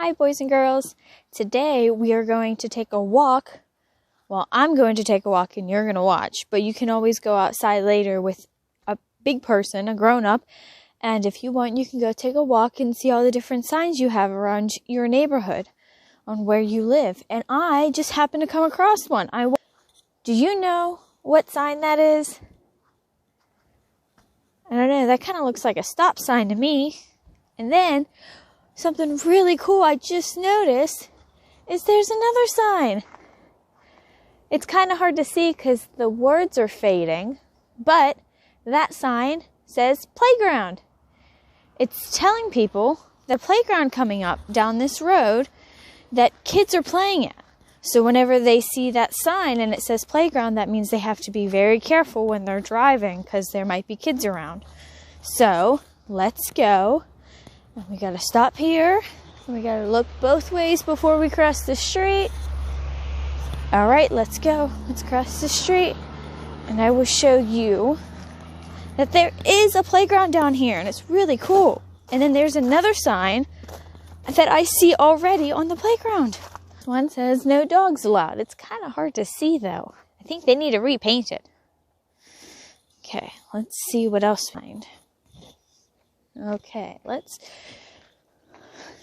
Hi, boys and girls. Today we are going to take a walk. Well, I'm going to take a walk and you're going to watch, but you can always go outside later with a big person, a grown-up, and if you want, you can go take a walk and see all the different signs you have around your neighborhood on where you live. And I just happened to come across one. Do you know what sign that is? I don't know, that kind of looks like a stop sign to me. And then, something really cool I just noticed is there's another sign. It's kind of hard to see because the words are fading, but that sign says playground. It's telling people the playground coming up down this road that kids are playing at. So whenever they see that sign and it says playground, that means they have to be very careful when they're driving because there might be kids around. So let's go. And we gotta stop here. And we gotta look both ways before we cross the street. All right, let's go. Let's cross the street. And I will show you that there is a playground down here and it's really cool. And then there's another sign that I see already on the playground. This one says no dogs allowed. It's kind of hard to see though. I think they need to repaint it. Okay, let's see what else I find. Okay, let's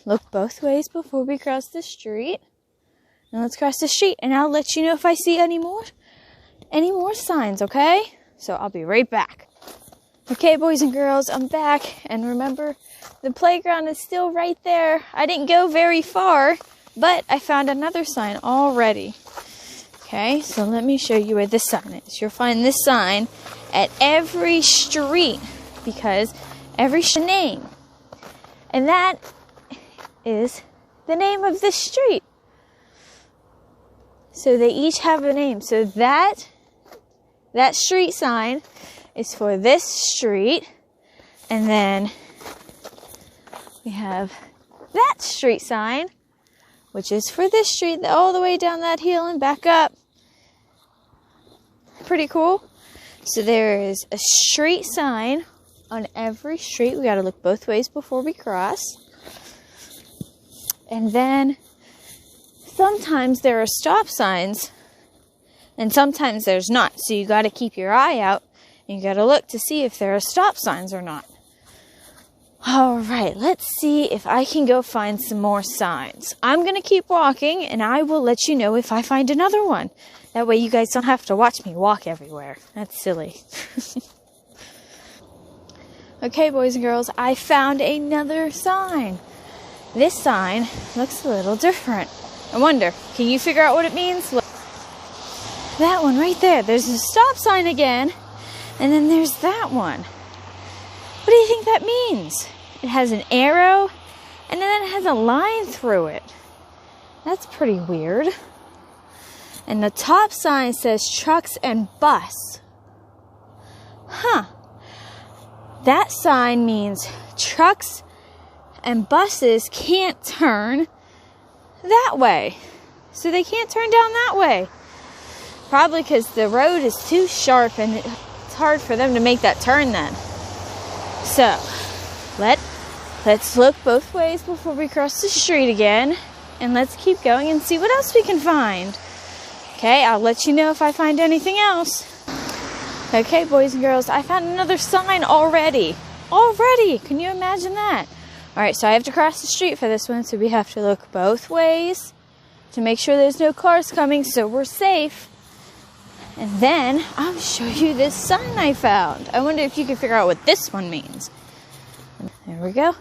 look both ways before we cross the street. And let's cross the street and I'll let you know if I see any more signs, okay? So I'll be right back. Okay, boys and girls, I'm back. And remember, the playground is still right there. I didn't go very far, but I found another sign already. Okay, so let me show you where this sign is. You'll find this sign at every street because every name. And that is the name of this street. So they each have a name. So that street sign is for this street. And then we have that street sign, which is for this street, all the way down that hill and back up. Pretty cool. So there is a street sign on every street. We got to look both ways before we cross. And then sometimes there are stop signs and sometimes there's not. So you got to keep your eye out and you got to look to see if there are stop signs or not. All right, let's see if I can go find some more signs. I'm going to keep walking and I will let you know if I find another one. That way you guys don't have to watch me walk everywhere. That's silly. Okay, boys and girls, I found another sign. This sign looks a little different. I wonder, can you figure out what it means? Look. That one right there. There's a stop sign again. And then there's that one. What do you think that means? It has an arrow, and then it has a line through it. That's pretty weird. And the top sign says trucks and bus. Huh. That sign means trucks and buses can't turn that way. So they can't turn down that way. Probably because the road is too sharp and it's hard for them to make that turn then. So, let's look both ways before we cross the street again. And let's keep going and see what else we can find. Okay, I'll let you know if I find anything else. Okay, boys and girls, I found another sign already. Can you imagine that? Alright, so I have to cross the street for this one, so we have to look both ways to make sure there's no cars coming so we're safe. And then I'll show you this sign I found. I wonder if you can figure out what this one means. There we go.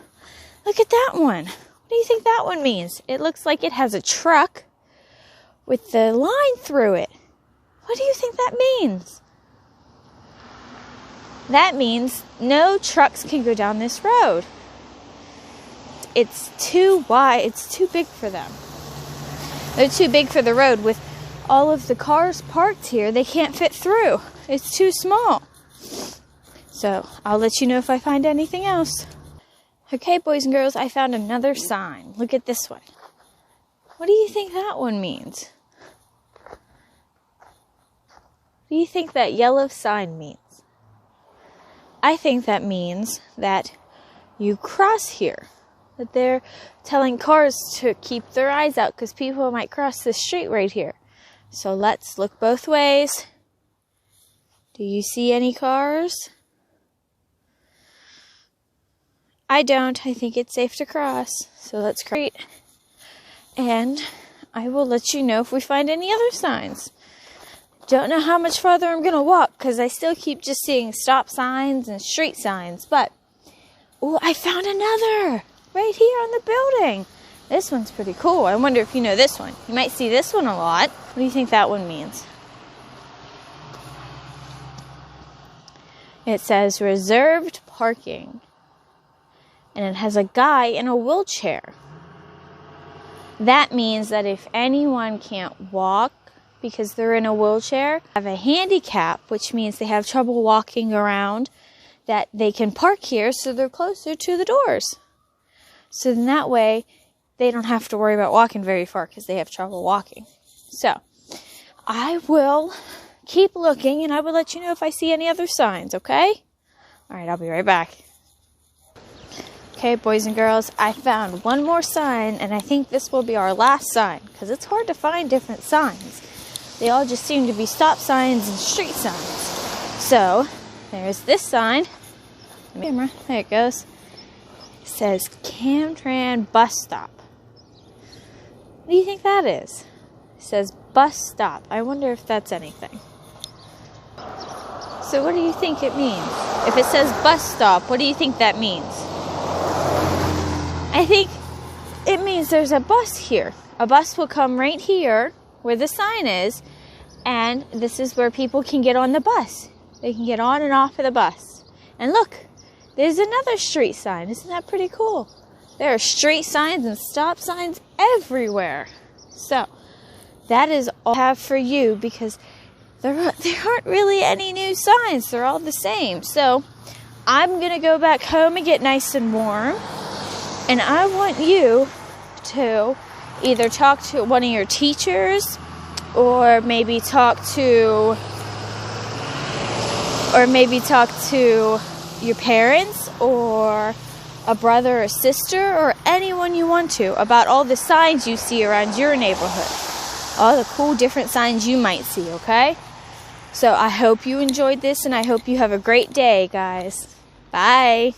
Look at that one. What do you think that one means? It looks like it has a truck with the line through it. What do you think that means? That means no trucks can go down this road. It's too wide. It's too big for them. They're too big for the road. With all of the cars parked here, they can't fit through. It's too small. So I'll let you know if I find anything else. Okay, boys and girls, I found another sign. Look at this one. What do you think that one means? What do you think that yellow sign means? I think that means that you cross here. that they're telling cars to keep their eyes out because people might cross the street right here. So let's look both ways. Do you see any cars? I don't. I think it's safe to cross. So let's cross. And I will let you know if we find any other signs. Don't know how much farther I'm going to walk because I still keep just seeing stop signs and street signs. But, oh, I found another right here on the building. This one's pretty cool. I wonder if you know this one. You might see this one a lot. What do you think that one means? It says reserved parking. And it has a guy in a wheelchair. That means that if anyone can't walk because they're in a wheelchair, have a handicap, which means they have trouble walking around, that they can park here so they're closer to the doors. So then that way, they don't have to worry about walking very far because they have trouble walking. So, I will keep looking and I will let you know if I see any other signs, okay? Alright, I'll be right back. Okay, boys and girls, I found one more sign, and I think this will be our last sign, because it's hard to find different signs. They all just seem to be stop signs and street signs. So, there's this sign. There it goes. It says Camtran Bus Stop. What do you think that is? It says bus stop. I wonder if that's anything. So what do you think it means? If it says bus stop, what do you think that means? I think it means there's a bus here. A bus will come right here where the sign is, and this is where people can get on the bus. They can get on and off of the bus. And look, there's another street sign. Isn't that pretty cool? There are street signs and stop signs everywhere. So, that is all I have for you because there aren't really any new signs. They're all the same. So, I'm going to go back home and get nice and warm. And I want you to either talk to one of your teachers or maybe talk to your parents or a brother or sister or anyone you want to about all the signs you see around your neighborhood. All the cool different signs you might see, okay? So I hope you enjoyed this and I hope you have a great day, guys. Bye.